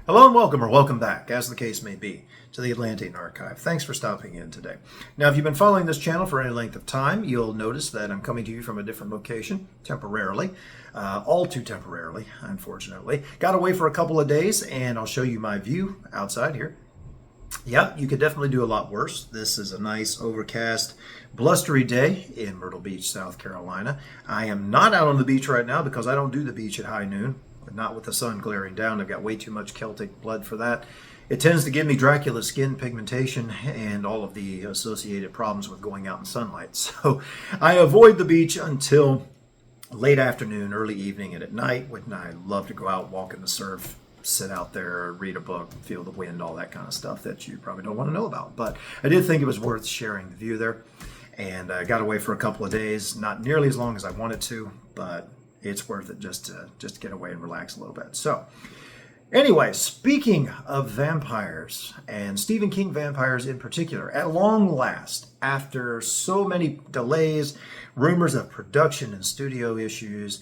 Hello and welcome, or welcome back, as the case may be, to the Atlantean Archive. Thanks for stopping in today. Now, if you've been following this channel for any length of time, you'll notice that I'm coming to you from a different location, temporarily. All too temporarily, unfortunately. Got away for a couple of days, and I'll show you my view outside here. Yeah, you could definitely do a lot worse. This is a nice, overcast, blustery day in Myrtle Beach, South Carolina. I am not out on the beach right now because I don't do the beach at high noon. Not with the sun glaring down. I've got way too much Celtic blood for that. It tends to give me Dracula skin pigmentation and all of the associated problems with going out in sunlight. So I avoid the beach until late afternoon, early evening, and at night when I love to go out, walk in the surf, sit out there, read a book, feel the wind, all that kind of stuff that you probably don't want to know about. But I did think it was worth sharing the view there. And I got away for a couple of days, not nearly as long as I wanted to, but it's worth it just to get away and relax a little bit. So anyway, speaking of vampires, and Stephen King vampires in particular, at long last, after so many delays, rumors of production and studio issues,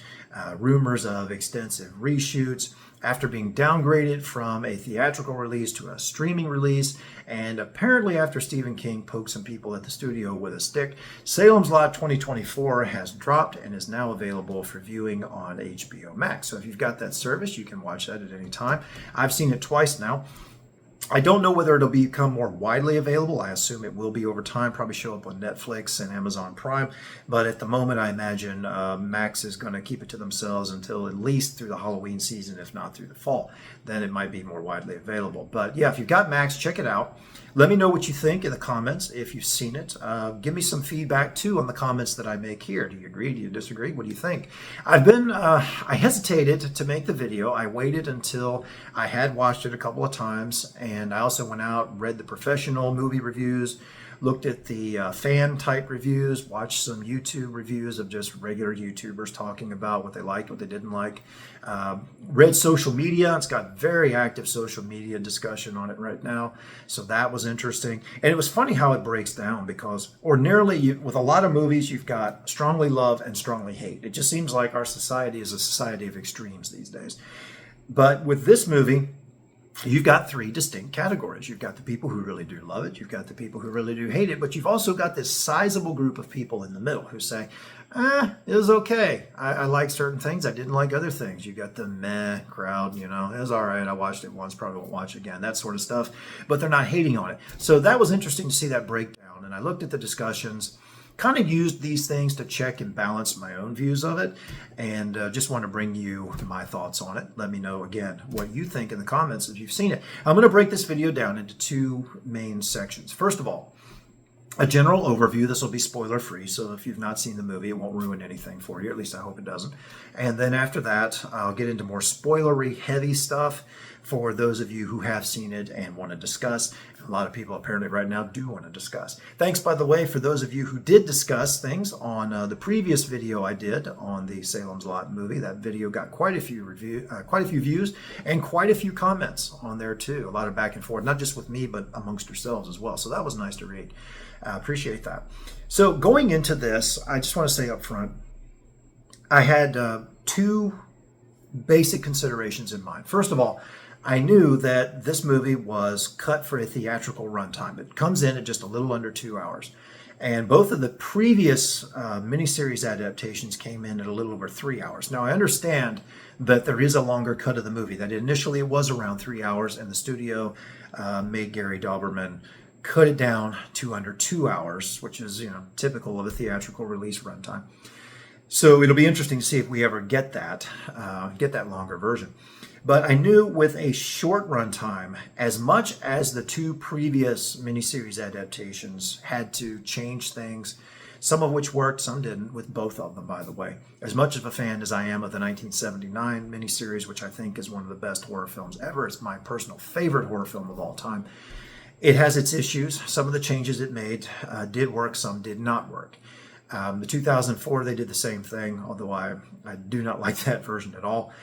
rumors of extensive reshoots, after being downgraded from a theatrical release to a streaming release, and apparently after Stephen King poked some people at the studio with a stick, Salem's Lot 2024 has dropped and is now available for viewing on HBO Max. So if you've got that service, you can watch that at any time. I've seen it twice now. I don't know whether it'll become more widely available. I assume it will be over time, probably show up on Netflix and Amazon Prime. But at the moment, I imagine Max is going to keep it to themselves until at least through the Halloween season, if not through the fall. Then it might be more widely available. But yeah, if you've got Max, check it out. Let me know what you think in the comments if you've seen it. Give me some feedback too on the comments that I make here. Do you agree? Do you disagree? What do you think? I hesitated to make the video. I waited until I had watched it a couple of times, and I also went out, read the professional movie reviews, looked at the fan type reviews, watched some YouTube reviews of just regular YouTubers talking about what they liked, what they didn't like. Read social media. It's got very active social media discussion on it right now. So that was interesting. And it was funny how it breaks down, because ordinarily with a lot of movies, you've got strongly love and strongly hate. It just seems like our society is a society of extremes these days. But with this movie, you've got three distinct categories. You've got the people who really do love it. You've got the people who really do hate it. But you've also got this sizable group of people in the middle who say, it was okay. I like certain things. I didn't like other things. You've got the meh crowd, it was all right. I watched it once, probably won't watch it again, that sort of stuff. But they're not hating on it. So that was interesting to see that breakdown. And I looked at the discussions, kind of used these things to check and balance my own views of it, and just want to bring you my thoughts on it. Let me know, again, what you think in the comments if you've seen it. I'm going to break this video down into two main sections. First of all, a general overview. This will be spoiler free, so if you've not seen the movie, it won't ruin anything for you. At least I hope it doesn't. And then after that, I'll get into more spoilery heavy stuff for those of you who have seen it and want to discuss. A lot of people apparently right now do want to discuss. Thanks, by the way, for those of you who did discuss things on the previous video I did on the Salem's Lot movie. That video got quite a few views and quite a few comments on there too. A lot of back and forth, not just with me, but amongst yourselves as well. So that was nice to read. Appreciate that. So going into this, I just want to say up front, I had two basic considerations in mind. First of all, I knew that this movie was cut for a theatrical runtime. It comes in at just a little under 2 hours. And both of the previous miniseries adaptations came in at a little over 3 hours. Now, I understand that there is a longer cut of the movie, that initially it was around 3 hours, and the studio made Gary Dauberman cut it down to under 2 hours, which is, typical of a theatrical release runtime. So it'll be interesting to see if we ever get that longer version. But I knew with a short runtime, as much as the two previous miniseries adaptations had to change things, some of which worked, some didn't, with both of them, by the way. As much of a fan as I am of the 1979 miniseries, which I think is one of the best horror films ever, it's my personal favorite horror film of all time, it has its issues. Some of the changes it made did work, some did not work. The 2004, they did the same thing, although I do not like that version at all.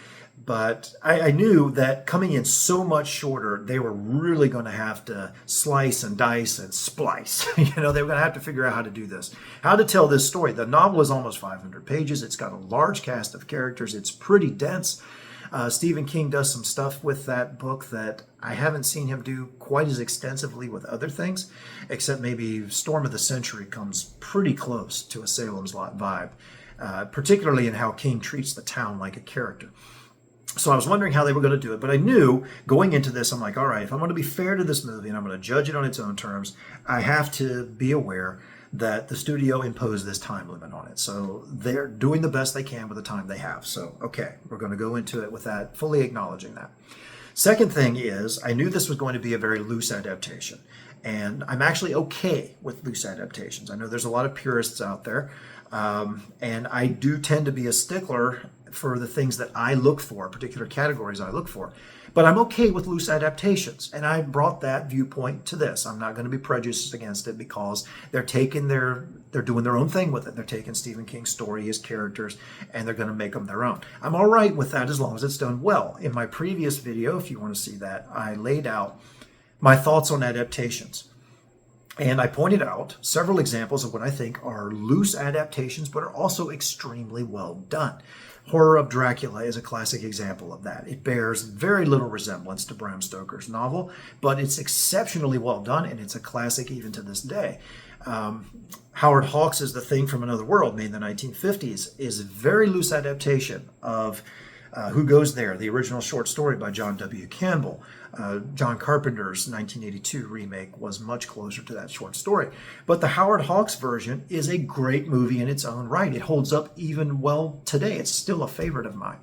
But I knew that coming in so much shorter, they were really going to have to slice and dice and splice. They were going to have to figure out how to do this, how to tell this story. The novel is almost 500 pages. It's got a large cast of characters. It's pretty dense. Stephen King does some stuff with that book that I haven't seen him do quite as extensively with other things, except maybe Storm of the Century comes pretty close to a Salem's Lot vibe, particularly in how King treats the town like a character. So I was wondering how they were going to do it, but I knew going into this, I'm like, all right, if I'm going to be fair to this movie and I'm going to judge it on its own terms, I have to be aware that the studio imposed this time limit on it. So they're doing the best they can with the time they have. So, okay, we're going to go into it with that, fully acknowledging that. Second thing is, I knew this was going to be a very loose adaptation. And I'm actually okay with loose adaptations. I know there's a lot of purists out there. And I do tend to be a stickler for the things that I look for, particular categories I look for. But I'm okay with loose adaptations. And I brought that viewpoint to this. I'm not going to be prejudiced against it because they're doing their own thing with it. They're taking Stephen King's story, his characters, and they're going to make them their own. I'm all right with that as long as it's done well. In my previous video, if you want to see that, I laid out my thoughts on adaptations. And I pointed out several examples of what I think are loose adaptations, but are also extremely well done. Horror of Dracula is a classic example of that. It bears very little resemblance to Bram Stoker's novel, but it's exceptionally well done, and it's a classic even to this day. Howard Hawks' The Thing from Another World, made in the 1950s, is a very loose adaptation of Who Goes There, the original short story by John W. Campbell. John Carpenter's 1982 remake was much closer to that short story. But the Howard Hawks version is a great movie in its own right. It holds up even well today. It's still a favorite of mine.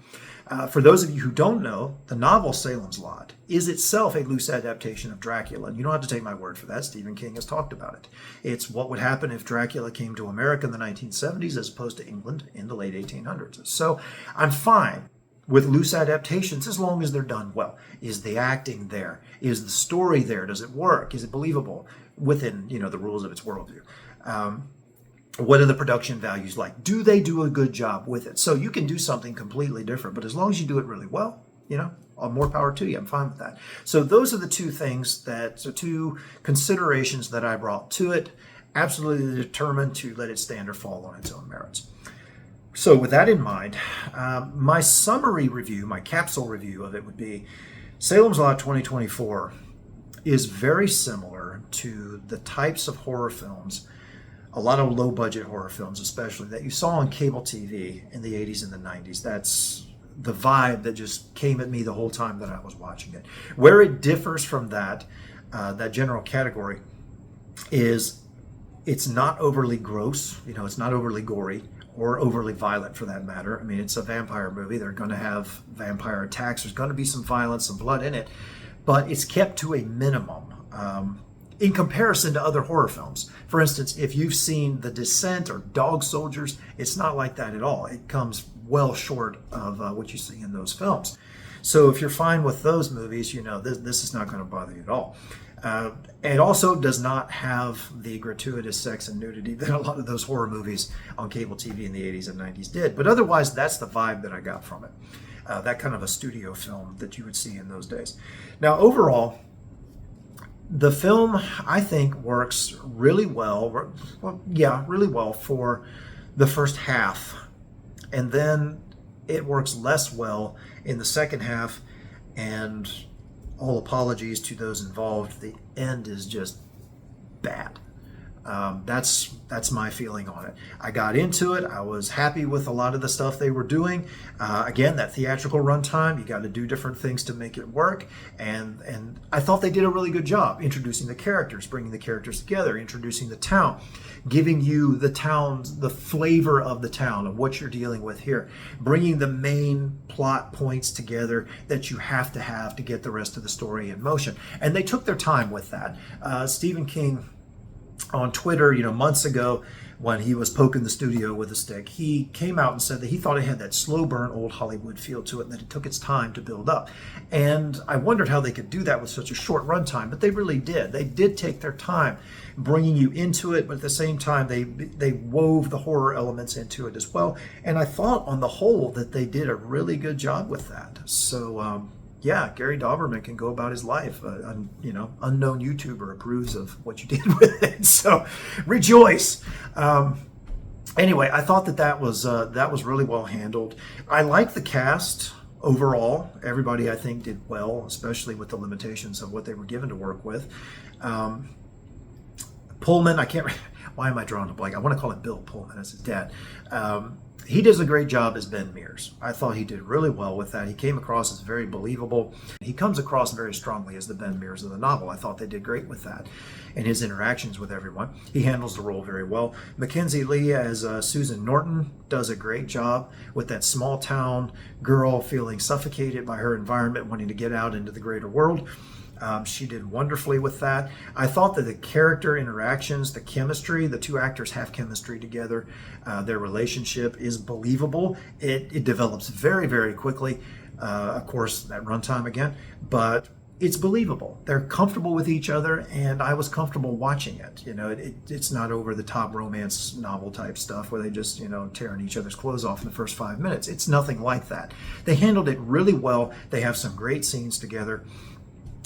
For those of you who don't know, the novel Salem's Lot is itself a loose adaptation of Dracula. And you don't have to take my word for that. Stephen King has talked about it. It's what would happen if Dracula came to America in the 1970s as opposed to England in the late 1800s. So I'm fine with loose adaptations as long as they're done well. Is the acting there? Is the story there? Does it work? Is it believable within, the rules of its worldview? What are the production values like? Do they do a good job with it? So you can do something completely different, but as long as you do it really well, more power to you. I'm fine with that. So those are the two considerations that I brought to it, absolutely determined to let it stand or fall on its own merits. So with that in mind, my summary review, my capsule review of it would be Salem's Lot 2024 is very similar to the types of horror films, a lot of low-budget horror films especially, that you saw on cable TV in the 80s and the 90s. That's the vibe that just came at me the whole time that I was watching it. Where it differs from that general category is it's not overly gross, it's not overly gory, or overly violent for that matter. I mean, it's a vampire movie. They're going to have vampire attacks. There's going to be some violence, some blood in it, but it's kept to a minimum in comparison to other horror films. For instance, if you've seen The Descent or Dog Soldiers, it's not like that at all. It comes well short of what you see in those films. So if you're fine with those movies, this is not going to bother you at all. It also does not have the gratuitous sex and nudity that a lot of those horror movies on cable TV in the 80s and 90s did. But otherwise, that's the vibe that I got from it. That kind of a studio film that you would see in those days. Now, overall, the film, I think, works really well. Really well for the first half. And then it works less well in the second half, and all apologies to those involved, the end is just bad. That's my feeling on it. I got into it. I was happy with a lot of the stuff they were doing. Again, that theatrical runtime, you got to do different things to make it work. And I thought they did a really good job introducing the characters, bringing the characters together, introducing the town, giving you the flavor of the town, of what you're dealing with here, bringing the main plot points together that you have to get the rest of the story in motion. And they took their time with that. Stephen King, on Twitter, months ago, when he was poking the studio with a stick, he came out and said that he thought it had that slow burn old Hollywood feel to it, and that it took its time to build up. And I wondered how they could do that with such a short runtime, but they really did. They did take their time bringing you into it, but at the same time, they wove the horror elements into it as well. And I thought, on the whole, that they did a really good job with that. So, Gary Dauberman can go about his life. Unknown YouTuber approves of what you did with it. So rejoice. Anyway, I thought that was really well handled. I like the cast. Overall, everybody I think did well, especially with the limitations of what they were given to work with. Um, Pullman, I can't. Why am I drawing a blank? I want to call it Bill Pullman as his dad. He does a great job as Ben Mears. I thought he did really well with that. He came across as very believable. He comes across very strongly as the Ben Mears of the novel. I thought they did great with that. And his interactions with everyone. He handles the role very well. Mackenzie Lee as Susan Norton does a great job with that small town girl feeling suffocated by her environment, wanting to get out into the greater world. She did wonderfully with that. I thought that the character interactions, the chemistry, the two actors have chemistry together. Their relationship is believable. It develops very, very quickly. Of course, that runtime again, but it's believable. They're comfortable with each other, and I was comfortable watching it. It's not over the top romance novel type stuff where they just, tearing each other's clothes off in the first 5 minutes. It's nothing like that. They handled it really well. They have some great scenes together.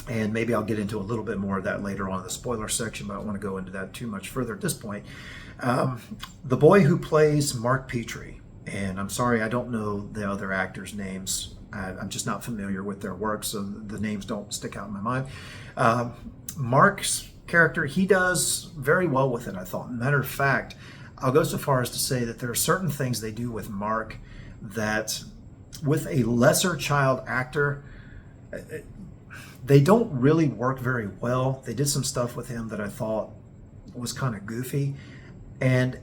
And maybe I'll get into a little bit more of that later on in the spoiler section, but I don't want to go into that too much further at this point. The boy who plays Mark Petrie, and I'm sorry, I don't know the other actors' names. I'm just not familiar with their work, so the names don't stick out in my mind. Mark's character, he does very well with it, I thought. Matter of fact, I'll go so far as to say that there are certain things they do with Mark that with a lesser child actor, they don't really work very well. They did some stuff with him that I thought was kind of goofy. And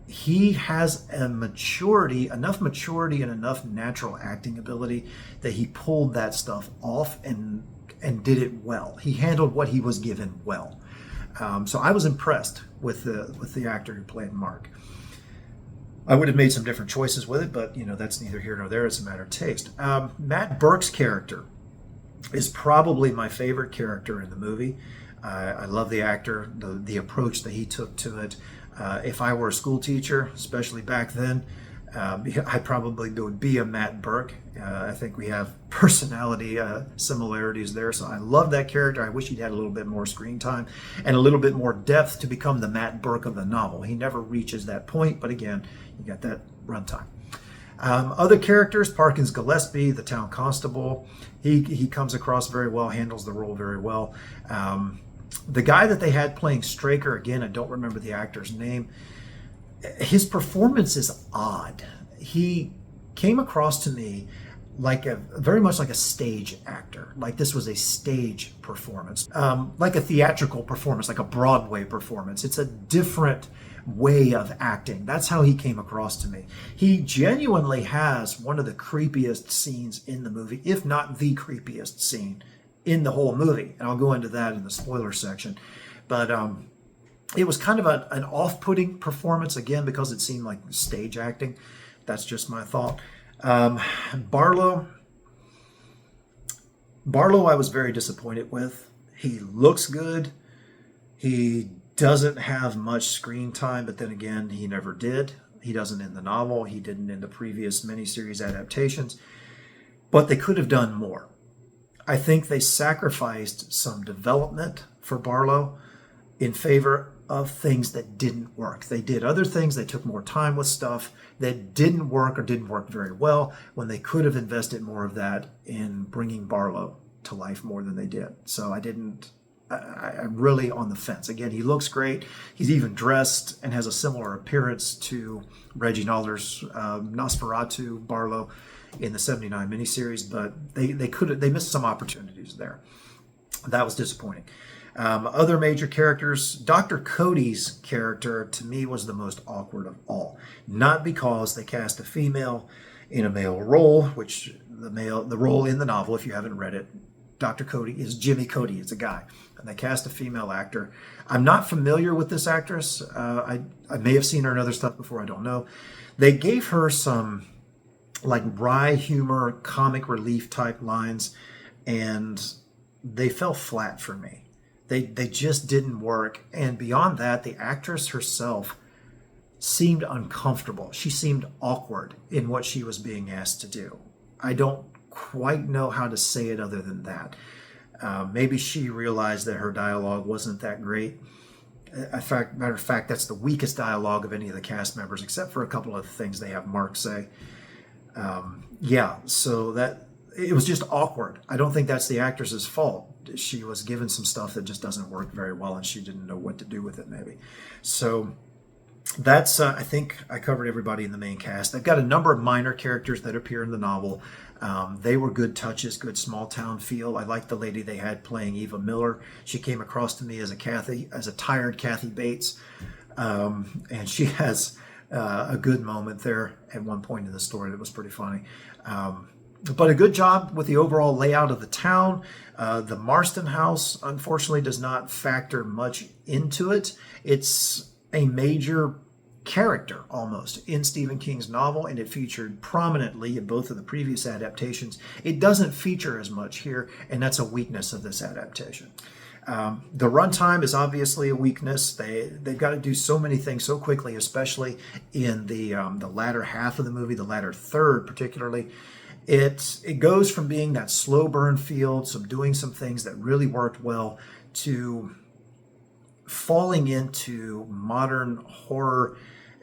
he has enough maturity and enough natural acting ability that he pulled that stuff off and did it well. He handled what he was given well. So I was impressed with the actor who played Mark. I would have made some different choices with it, but that's neither here nor there. It's a matter of taste. Matt Burke's character is probably my favorite character in the movie. I love the actor, the approach that he took to it. If I were a school teacher, especially back then, I probably would be a Matt Burke. I think we have personality similarities there, so I love that character. I wish he'd had a little bit more screen time and a little bit more depth to become the Matt Burke of the novel. He never reaches that point, but again, you got that runtime. Other characters, Parkins Gillespie, the town constable, he comes across very well, handles the role very well. The guy that they had playing Straker, again, I don't remember the actor's name, his performance is odd. He came across to me very much like a stage actor. Like this was a stage performance, like a theatrical performance, like a Broadway performance. It's a different way of acting. That's how he came across to me. He genuinely has one of the creepiest scenes in the movie, if not the creepiest scene in the whole movie. And I'll go into that in the spoiler section. But it was kind of an off-putting performance, again, because it seemed like stage acting. That's just my thought. Barlow I was very disappointed with. He looks good. He doesn't have much screen time, but then again, he never did. He doesn't in the novel. He didn't in the previous miniseries adaptations. But they could have done more. I think they sacrificed some development for Barlow in favor of things that didn't work. They did other things. They took more time with stuff that didn't work or didn't work very well when they could have invested more of that in bringing Barlow to life more than they did. So I'm really on the fence. Again, he looks great. He's even dressed and has a similar appearance to Reggie Nalder's Nosferatu Barlow in the 79 miniseries, but they missed some opportunities there. That was disappointing. Other major characters, Dr. Cody's character to me was the most awkward of all. Not because they cast a female in a male role, which the role in the novel, if you haven't read it, Dr. Cody is Jimmy Cody. It's a guy. And they cast a female actor. I'm not familiar with this actress. I may have seen her in other stuff before. I don't know. They gave her some like wry humor, comic relief type lines, and they fell flat for me. They just didn't work. And beyond that, the actress herself seemed uncomfortable. She seemed awkward in what she was being asked to do. I don't quite know how to say it other than that. Maybe she realized that her dialogue wasn't that great. Matter of fact, that's the weakest dialogue of any of the cast members, except for a couple of things they have Mark say. Yeah, so that it was just awkward. I don't think that's the actress's fault. She was given some stuff that just doesn't work very well, and she didn't know what to do with it, maybe. So that's, I think I covered everybody in the main cast. They've got a number of minor characters that appear in the novel. They were good touches, good small town feel. I liked the lady they had playing Eva Miller. She came across to me as a tired Kathy Bates. And she has a good moment there at one point in the story that was pretty funny. But a good job with the overall layout of the town. The Marston house, unfortunately, does not factor much into it. It's a major character almost in Stephen King's novel, and it featured prominently in both of the previous adaptations. It doesn't feature as much here, and that's a weakness of this adaptation. The runtime is obviously a weakness. They've got to do so many things so quickly, especially in the latter half of the movie, the latter third particularly. It goes from being that slow burn feel, doing some things that really worked well, to falling into modern horror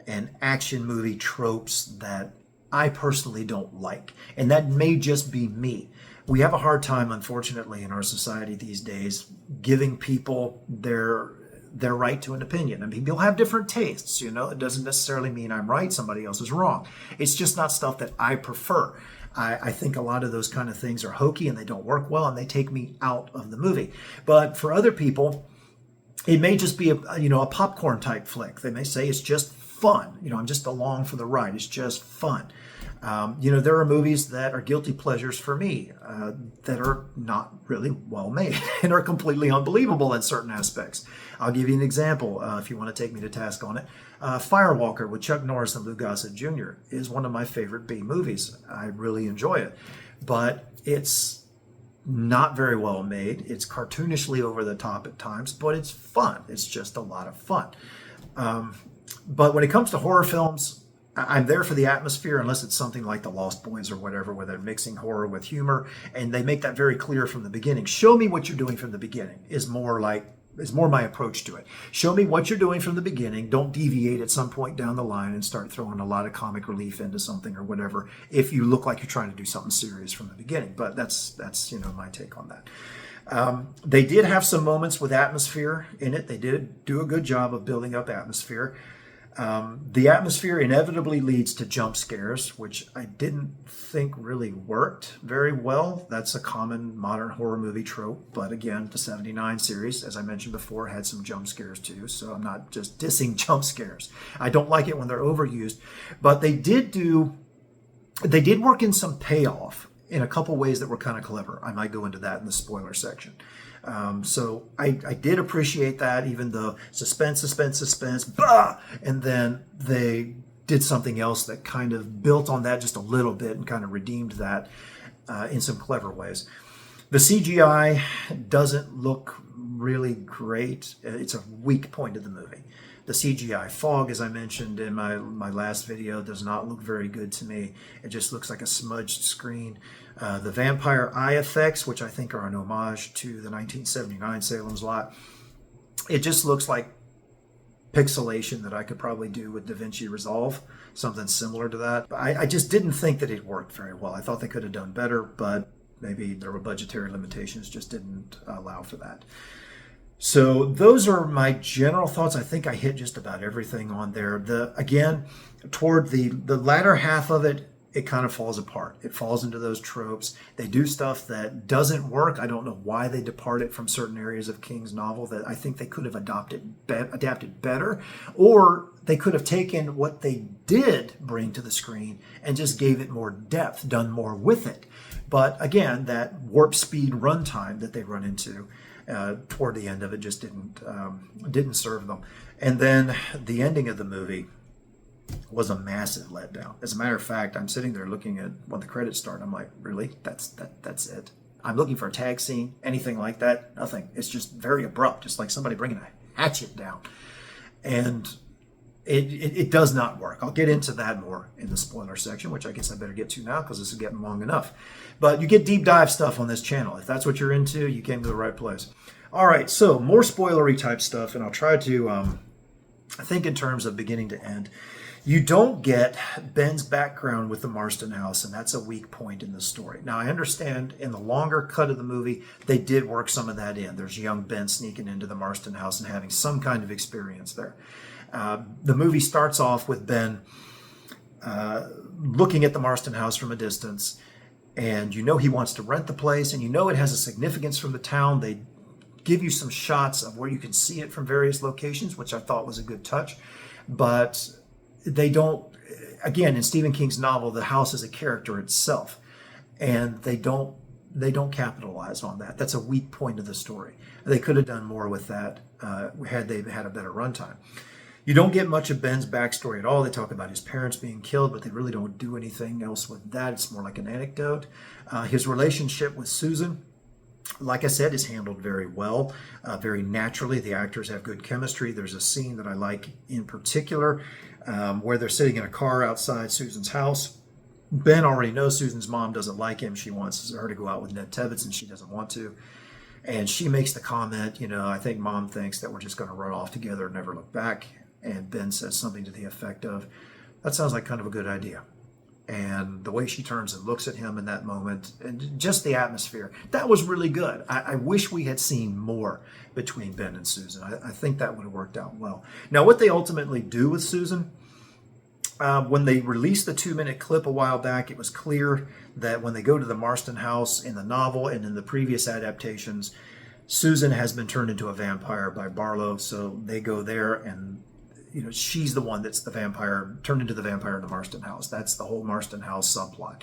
and action movie tropes that I personally don't like. And that may just be me. We have a hard time, unfortunately, in our society these days, giving people their right to an opinion. I mean, people have different tastes, you know. It doesn't necessarily mean I'm right, somebody else is wrong. It's just not stuff that I prefer. I think a lot of those kind of things are hokey and they don't work well and they take me out of the movie. But for other people, it may just be a popcorn type flick. They may say it's just fun. I'm just along for the ride. It's just fun. There are movies that are guilty pleasures for me that are not really well made and are completely unbelievable in certain aspects. I'll give you an example if you want to take me to task on it. Firewalker with Chuck Norris and Lou Gossett Jr. is one of my favorite B movies. I really enjoy it, but it's not very well made. It's cartoonishly over the top at times, but it's fun. It's just a lot of fun. But when it comes to horror films, I'm there for the atmosphere, unless it's something like The Lost Boys or whatever, where they're mixing horror with humor, and they make that very clear from the beginning. Show me what you're doing from the beginning is more my approach to it. Show me what you're doing from the beginning. Don't deviate at some point down the line and start throwing a lot of comic relief into something or whatever if you look like you're trying to do something serious from the beginning. But that's my take on that. They did have some moments with atmosphere in it. They did do a good job of building up atmosphere. The atmosphere inevitably leads to jump scares, which I didn't think really worked very well. That's a common modern horror movie trope. But again, the 79 series, as I mentioned before, had some jump scares too. So I'm not just dissing jump scares. I don't like it when they're overused. But they did work in some payoff in a couple ways that were kind of clever. I might go into that in the spoiler section. So I did appreciate that, even though suspense, bah! And then they did something else that kind of built on that just a little bit and kind of redeemed that in some clever ways. The CGI doesn't look really great. It's a weak point of the movie. The CGI fog, as I mentioned in my last video, does not look very good to me. It just looks like a smudged screen. The vampire eye effects, which I think are an homage to the 1979 Salem's Lot, it just looks like pixelation that I could probably do with DaVinci Resolve, something similar to that. But I just didn't think that it worked very well. I thought they could have done better, but maybe there were budgetary limitations, just didn't allow for that. So those are my general thoughts. I think I hit just about everything on there. Again, toward the latter half of it, it kind of falls apart. It falls into those tropes. They do stuff that doesn't work. I don't know why they departed from certain areas of King's novel that I think they could have adapted better, or they could have taken what they did bring to the screen and just gave it more depth, done more with it. But again, that warp speed runtime that they run into toward the end of it just didn't serve them. And then the ending of the movie was a massive letdown. As a matter of fact, I'm sitting there looking at when the credits start. I'm like, really? That's it? I'm looking for a tag scene, anything like that? Nothing. It's just very abrupt, just like somebody bringing a hatchet down. And it does not work. I'll get into that more in the spoiler section, which I guess I better get to now because this is getting long enough. But you get deep dive stuff on this channel. If that's what you're into, you came to the right place. All right, so more spoilery type stuff, and I'll try to think in terms of beginning to end. You don't get Ben's background with the Marston house, and that's a weak point in the story. Now, I understand in the longer cut of the movie, they did work some of that in. There's young Ben sneaking into the Marston house and having some kind of experience there. The movie starts off with Ben looking at the Marston house from a distance, and you know he wants to rent the place, and you know it has a significance from the town. They give you some shots of where you can see it from various locations, which I thought was a good touch. But they don't, again, in Stephen King's novel, the house is a character itself, and they don't capitalize on that. That's a weak point of the story. They could have done more with that had they had a better runtime. You don't get much of Ben's backstory at all. They talk about his parents being killed, but they really don't do anything else with that. It's more like an anecdote. His relationship with Susan, like I said, is handled very well, very naturally. The actors have good chemistry. There's a scene that I like in particular where they're sitting in a car outside Susan's house. Ben already knows Susan's mom doesn't like him. She wants her to go out with Ned Tebbets, and she doesn't want to. And she makes the comment, I think Mom thinks that we're just going to run off together and never look back. And Ben says something to the effect of, that sounds like kind of a good idea. And the way she turns and looks at him in that moment, and just the atmosphere, that was really good. I wish we had seen more between Ben and Susan. I think that would have worked out well. Now, what they ultimately do with Susan, when they released the 2-minute clip a while back, it was clear that when they go to the Marston house in the novel and in the previous adaptations, Susan has been turned into a vampire by Barlow. So they go there, and she's the one that's the vampire, turned into the vampire in the Marston house. That's the whole Marston house subplot.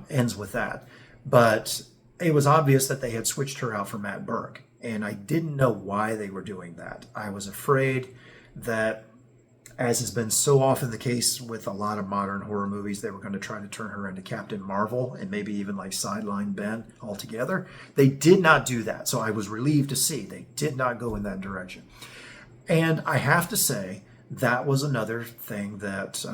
Ends with that. But it was obvious that they had switched her out for Matt Burke, and I didn't know why they were doing that. I was afraid that, as has been so often the case with a lot of modern horror movies, they were going to try to turn her into Captain Marvel and maybe even like sideline Ben altogether. They did not do that, so I was relieved to see they did not go in that direction. And I have to say, that was another thing that,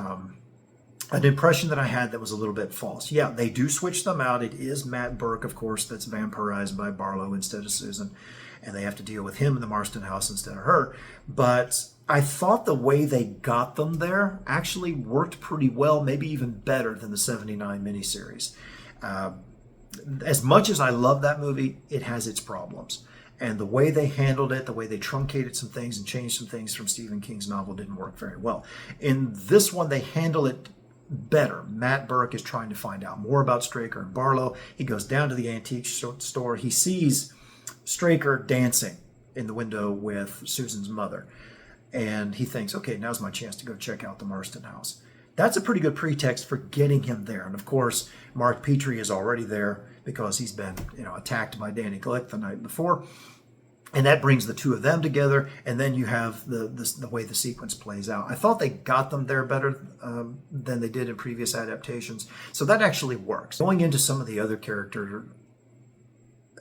an impression that I had that was a little bit false. Yeah, they do switch them out. It is Matt Burke, of course, that's vampirized by Barlow instead of Susan. And they have to deal with him in the Marston house instead of her. But I thought the way they got them there actually worked pretty well, maybe even better than the 79 miniseries. As much as I love that movie, it has its problems. And the way they handled it, the way they truncated some things and changed some things from Stephen King's novel didn't work very well. In this one, they handle it better. Matt Burke is trying to find out more about Straker and Barlow. He goes down to the antique store. He sees Straker dancing in the window with Susan's mother. And he thinks, okay, now's my chance to go check out the Marston house. That's a pretty good pretext for getting him there. And of course, Mark Petrie is already there because he's been, attacked by Danny Glick the night before. And that brings the two of them together, and then you have the way the sequence plays out. I thought they got them there better than they did in previous adaptations, so that actually works. Going into some of the other characters,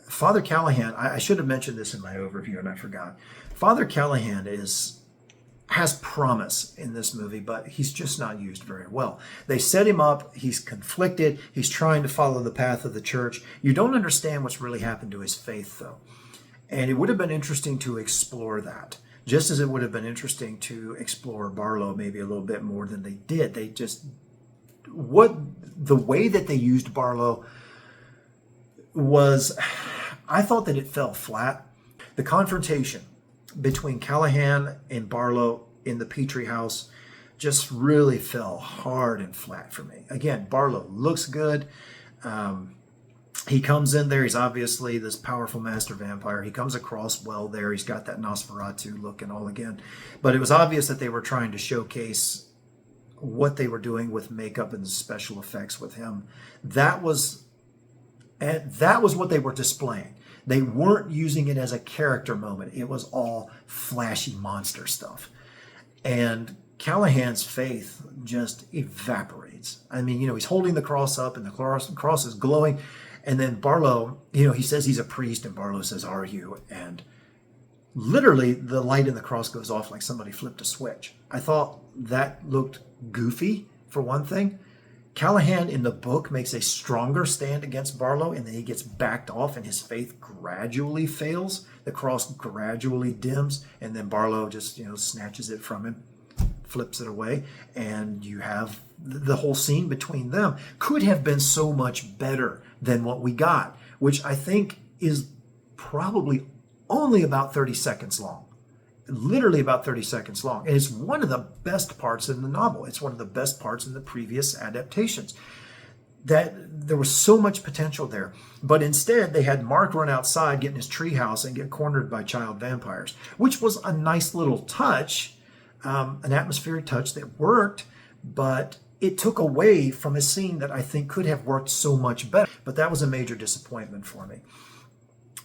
Father Callahan, I should have mentioned this in my overview, and I forgot. Father Callahan has promise in this movie, but he's just not used very well. They set him up, he's conflicted, he's trying to follow the path of the church. You don't understand what's really happened to his faith, though. And it would have been interesting to explore that, just as it would have been interesting to explore Barlow maybe a little bit more than they did. The way that they used Barlow was, I thought that it fell flat. The confrontation between Callahan and Barlow in the Petrie house just really fell hard and flat for me. Again, Barlow looks good. He comes in there. He's obviously this powerful master vampire. He comes across well there. He's got that Nosferatu look and all again. But it was obvious that they were trying to showcase what they were doing with makeup and special effects with him. That was what they were displaying. They weren't using it as a character moment. It was all flashy monster stuff. And Callahan's faith just evaporates. I mean, he's holding the cross up and the cross is glowing. And then Barlow, he says he's a priest, and Barlow says, "Are you?" And literally the light in the cross goes off like somebody flipped a switch. I thought that looked goofy, for one thing. Callahan in the book makes a stronger stand against Barlow, and then he gets backed off and his faith gradually fails. The cross gradually dims, and then Barlow just, snatches it from him. flips it away, and you have the whole scene between them. Could have been so much better than what we got, which I think is probably only about 30 seconds long. Literally about 30 seconds long. And it's one of the best parts in the novel. It's one of the best parts in the previous adaptations. That there was so much potential there. But instead, they had Mark run outside, get in his treehouse, and get cornered by child vampires, which was a nice little touch, an atmospheric touch that worked, but it took away from a scene that I think could have worked so much better. But that was a major disappointment for me.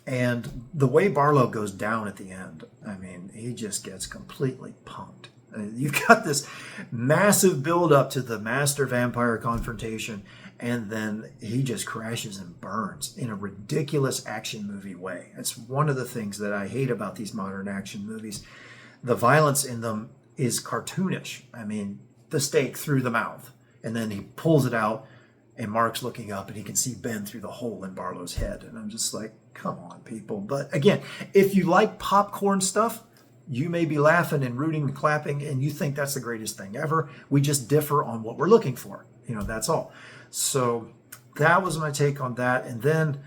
And the way Barlow goes down at the end, I mean, he just gets completely punked. You've got this massive build-up to the master vampire confrontation, and then he just crashes and burns in a ridiculous action movie way. It's one of the things that I hate about these modern action movies. The violence in them is cartoonish. I mean, the stake through the mouth, and then he pulls it out, and Mark's looking up, and he can see Ben through the hole in Barlow's head. And I'm just like, come on, people. But again, if you like popcorn stuff, you may be laughing and rooting and clapping, and you think that's the greatest thing ever. We just differ on what we're looking for. That's all. So that was my take on that. And then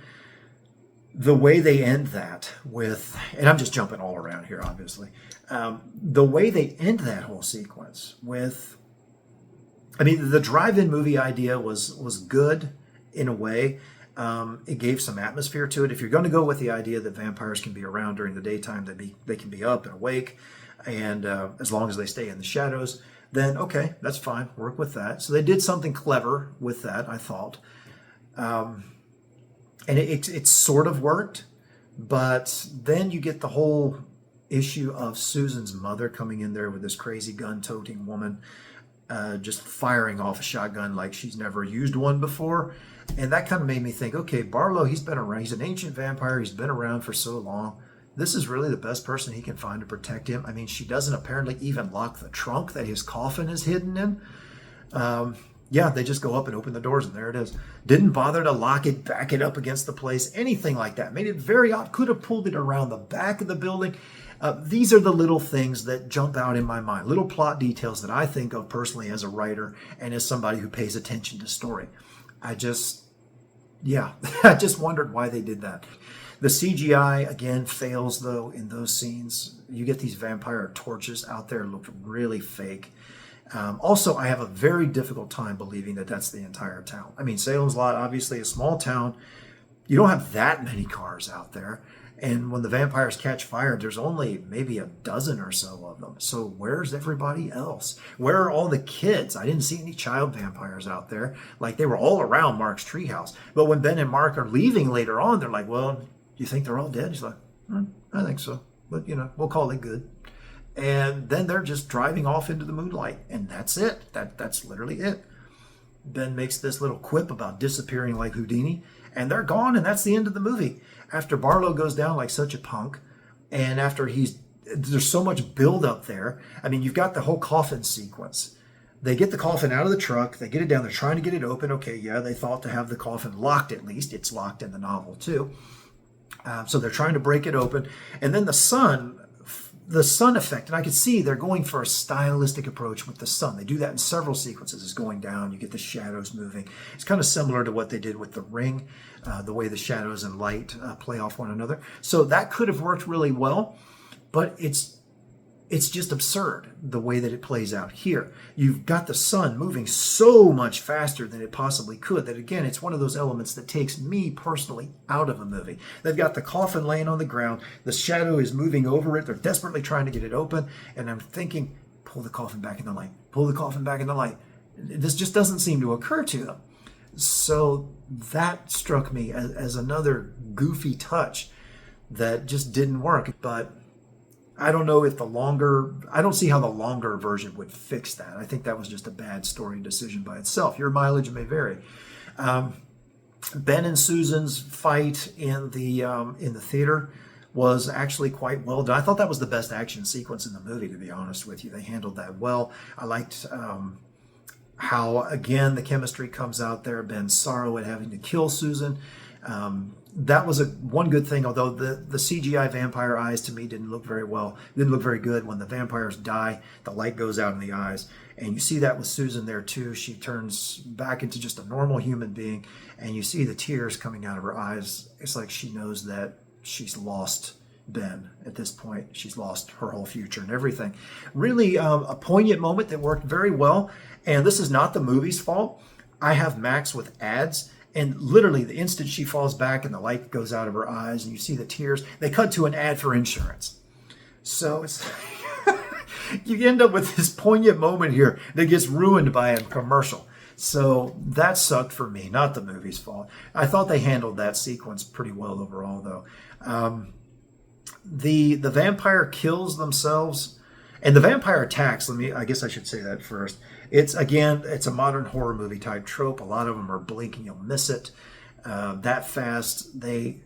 the way they end that with, and I'm just jumping all around here, obviously, the way they end that whole sequence with, I mean, the drive-in movie idea was good in a way. It gave some atmosphere to it. If you're going to go with the idea that vampires can be around during the daytime, they can be up and awake, and as long as they stay in the shadows, then okay, that's fine. Work with that. So they did something clever with that, I thought. And it sort of worked, but then you get the whole issue of Susan's mother coming in there with this crazy gun-toting woman, just firing off a shotgun like she's never used one before. And that kind of made me think, okay, Barlow, he's been around. He's an ancient vampire. He's been around for so long. This is really the best person he can find to protect him. I mean, she doesn't apparently even lock the trunk that his coffin is hidden in. Yeah, they just go up and open the doors, and there it is. Didn't bother to lock it, back it up against the place, anything like that. Made it very odd. Could have pulled it around the back of the building. These are the little things that jump out in my mind, little plot details that I think of personally as a writer and as somebody who pays attention to story. I just wondered why they did that. The CGI, again, fails, though, in those scenes. You get these vampire torches out there, look really fake. Also, I have a very difficult time believing that that's the entire town. I mean, Salem's Lot, obviously a small town. You don't have that many cars out there. And when the vampires catch fire, there's only maybe a dozen or so of them. So where's everybody else? Where are all the kids? I didn't see any child vampires out there. Like, they were all around Mark's treehouse. But when Ben and Mark are leaving later on, they're like, well, you think they're all dead? He's like, I think so. But, we'll call it good. And then they're just driving off into the moonlight. And that's it. That's literally it. Ben makes this little quip about disappearing like Houdini. And they're gone, and that's the end of the movie. After Barlow goes down like such a punk, and after there's so much build-up there. I mean, you've got the whole coffin sequence. They get the coffin out of the truck. They get it down. They're trying to get it open. Okay, yeah, they thought to have the coffin locked at least. It's locked in the novel, too. So they're trying to break it open. And then the sun effect, and I could see they're going for a stylistic approach with the sun. They do that in several sequences. It's going down, you get the shadows moving. It's kind of similar to what they did with The Ring, the way the shadows and light play off one another. So that could have worked really well, but it's just absurd the way that it plays out here. You've got the sun moving so much faster than it possibly could that, again, it's one of those elements that takes me personally out of a movie. They've got the coffin laying on the ground. The shadow is moving over it. They're desperately trying to get it open. And I'm thinking, pull the coffin back in the light. Pull the coffin back in the light. This just doesn't seem to occur to them. So that struck me as another goofy touch that just didn't work. But I don't know if I don't see how the longer version would fix that. I think that was just a bad story decision by itself. Your mileage may vary. Ben and Susan's fight in the theater was actually quite well done. I thought that was the best action sequence in the movie, to be honest with you. They handled that well. I liked how, again, the chemistry comes out there. Ben's sorrow at having to kill Susan. That was one good thing, although the CGI vampire eyes to me didn't look very well, didn't look very good. When the vampires die, the light goes out in the eyes. And you see that with Susan there too. She turns back into just a normal human being, and you see the tears coming out of her eyes. It's like she knows that she's lost Ben at this point. She's lost her whole future and everything. Really a poignant moment that worked very well. And this is not the movie's fault. I have Max with ads, and literally the instant she falls back and the light goes out of her eyes and you see the tears, they cut to an ad for insurance. So it's you end up with this poignant moment here that gets ruined by a commercial. So that sucked for me, not the movie's fault. I thought they handled that sequence pretty well overall, though. The vampire kills themselves, and the vampire attacks. I guess I should say that first. It's a modern horror movie type trope. A lot of them are blink and you'll miss it. That fast. They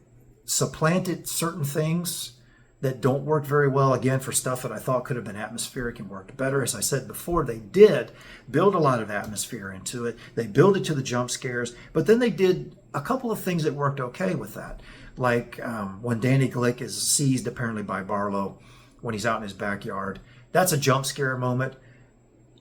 supplanted certain things that don't work very well, again, for stuff that I thought could have been atmospheric and worked better. As I said before, they did build a lot of atmosphere into it. They built it to the jump scares, but then they did a couple of things that worked okay with that. Like when Danny Glick is seized apparently by Barlow when he's out in his backyard. That's a jump scare moment.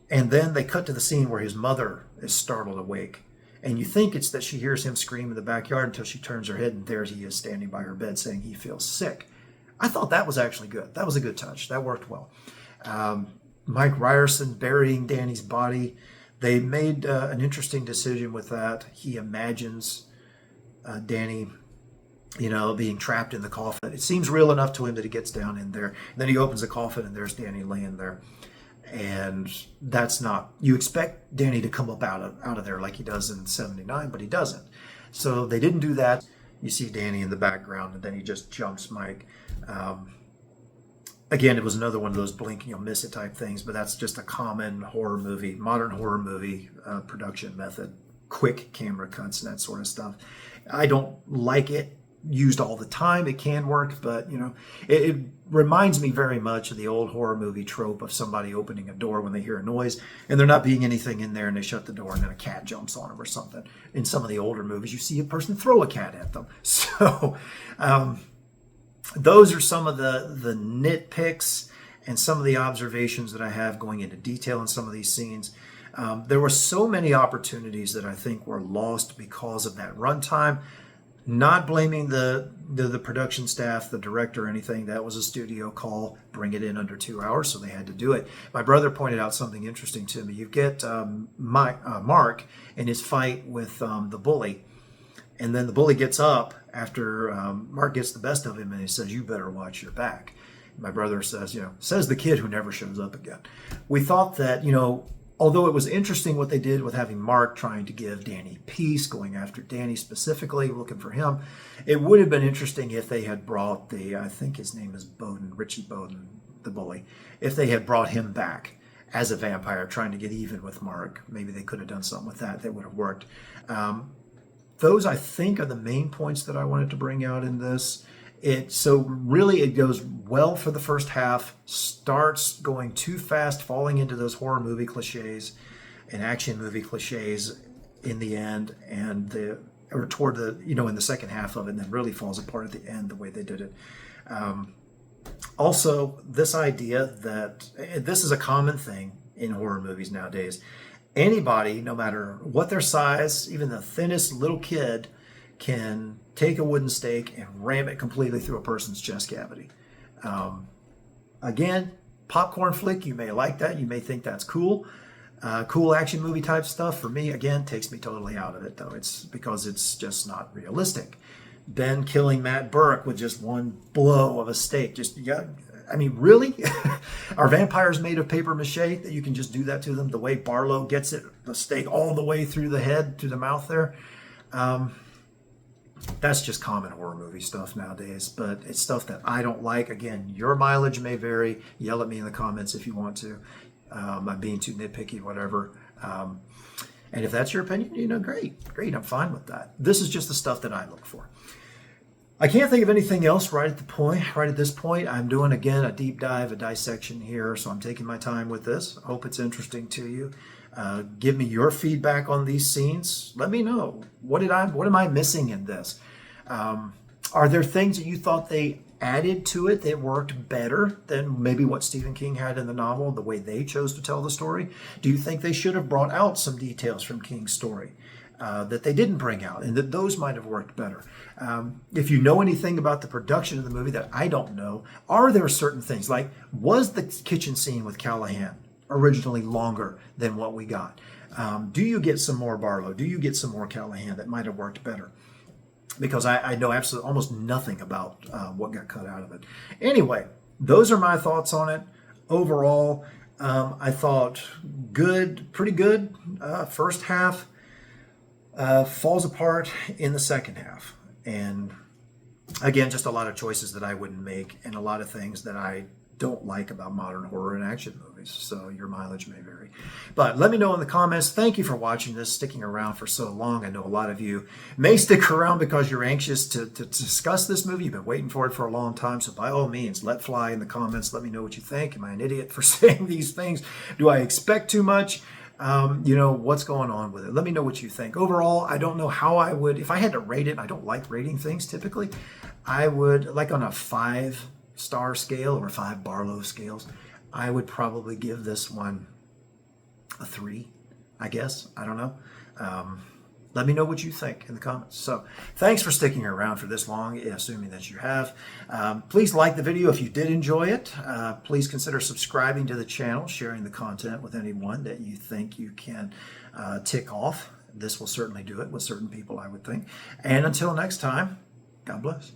And then they cut to the scene where his mother is startled awake. And you think it's that she hears him scream in the backyard until she turns her head and there he is standing by her bed saying he feels sick. I thought that was actually good. That was a good touch. That worked well. Mike Ryerson burying Danny's body. They made an interesting decision with that. He imagines Danny, being trapped in the coffin. It seems real enough to him that he gets down in there. And then he opens the coffin and there's Danny laying there. And that's not, you expect Danny to come up out of there like he does in 79, but he doesn't. So they didn't do that. You see Danny in the background and then he just jumps Mike. Again, it was another one of those blink and you'll miss it type things, but that's just a common modern horror movie production method. Quick camera cuts and that sort of stuff. I don't like it used all the time. It can work, but it reminds me very much of the old horror movie trope of somebody opening a door when they hear a noise and there not being anything in there and they shut the door and then a cat jumps on them or something. In some of the older movies, you see a person throw a cat at them. So those are some of the nitpicks and some of the observations that I have going into detail in some of these scenes. There were so many opportunities that I think were lost because of that runtime. Not blaming the production staff, the director, or anything. That was a studio call. Bring it in under 2 hours, so they had to do it. My brother pointed out something interesting to me. You get Mark in his fight with the bully, and then the bully gets up after Mark gets the best of him, and he says, "You better watch your back." My brother says, says the kid who never shows up again. We thought that, although it was interesting what they did with having Mark trying to give Danny peace, going after Danny specifically, looking for him, it would have been interesting if they had brought I think his name is Bowden, Richie Bowden, the bully, if they had brought him back as a vampire trying to get even with Mark. Maybe they could have done something with that. That would have worked. Those, I think, are the main points that I wanted to bring out in this. So really it goes well for the first half, starts going too fast, falling into those horror movie cliches and action movie cliches in the end, and toward in the second half of it, and then really falls apart at the end the way they did it. Also, this idea that this is a common thing in horror movies nowadays. Anybody, no matter what their size, even the thinnest little kid, can take a wooden stake and ram it completely through a person's chest cavity. Again, popcorn flick, you may like that. You may think that's cool. Cool action movie type stuff. For me, again, takes me totally out of it, though. It's because it's just not realistic. Ben killing Matt Burke with just one blow of a stake. Really? Are vampires made of paper mache that you can just do that to them? The way Barlow gets the stake all the way through the head to the mouth there. That's just common horror movie stuff nowadays, but it's stuff that I don't like. Again, your mileage may vary. Yell at me in the comments if you want to. I'm being too nitpicky, whatever. And if that's your opinion, great. I'm fine with that. This is just the stuff that I look for. I can't think of anything else right at this point. I'm doing, again, a deep dive, a dissection here, so I'm taking my time with this. I hope it's interesting to you. Give me your feedback on these scenes. Let me know. What am I missing in this? Are there things that you thought they added to it that worked better than maybe what Stephen King had in the novel, the way they chose to tell the story? Do you think they should have brought out some details from King's story that they didn't bring out, and that those might have worked better? If you know anything about the production of the movie that I don't know, are there certain things, like was the kitchen scene with Callahan originally longer than what we got? Do you get some more Barlow? Do you get some more Callahan that might have worked better? Because I know absolutely almost nothing about what got cut out of it. Anyway, those are my thoughts on it. Overall, I thought good, pretty good. First half falls apart in the second half. And again, just a lot of choices that I wouldn't make and a lot of things that I don't like about modern horror and action movies. So your mileage may vary. But let me know in the comments. Thank you for watching this, sticking around for so long. I know a lot of you may stick around because you're anxious to discuss this movie. You've been waiting for it for a long time. So by all means, let fly in the comments. Let me know what you think. Am I an idiot for saying these things? Do I expect too much? What's going on with it? Let me know what you think. Overall, I don't know how I would, if I had to rate it, I don't like rating things typically. I would, like on a 5-star scale or 5 Barlow scales, I would probably give this one a 3, I guess. I don't know. Let me know what you think in the comments. So thanks for sticking around for this long, assuming that you have. Please like the video if you did enjoy it. Please consider subscribing to the channel, sharing the content with anyone that you think you can tick off. This will certainly do it with certain people, I would think. And until next time, God bless.